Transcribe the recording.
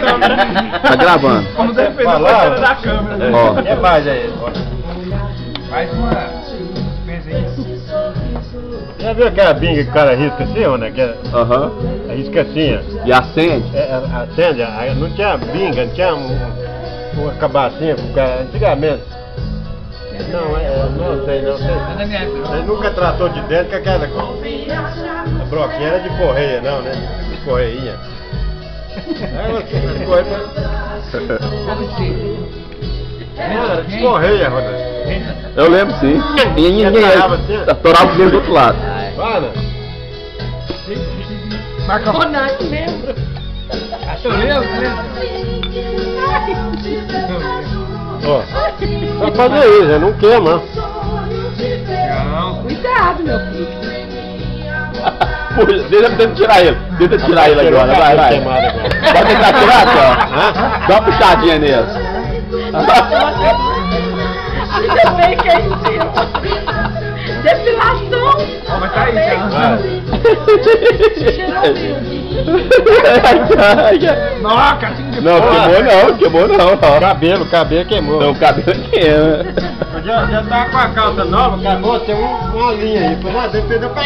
câmera. Tá gravando. Como você fez a câmera da câmera. Ó. O que mais aí? Mais uma suspense aí. Já viu aquela binga que o cara risca assim, ó, né? Aham. Risca assim, ó. E acende? Acende, aí não tinha binga, não tinha uma cabacinha pro cara, antigamente. Não, não sei. Ele nunca tratou de dentro com aquela a broquinha era de correia, não, né? De correinha. Era de correia, Ronaldo. Eu lembro sim. E ninguém estourava o dedo do outro lado. Vai, né? Marca Ronaldo lembra. Eu lembro. Ó, vai fazer isso, não queima. Não. Cuidado, meu filho. Puxa, tenta tirar ele. Tenta tirar ele agora, vai. Vai tentar tirar, ó. Dá uma puxadinha nele. Ainda bem que é em cima. Depilação. Mas tá aí, Não, queimou não. Ó. Cabelo queimou. Não, cabelo queima. Já tava com a calça nova, acabou, tem uma linha aí. Depois deu pra...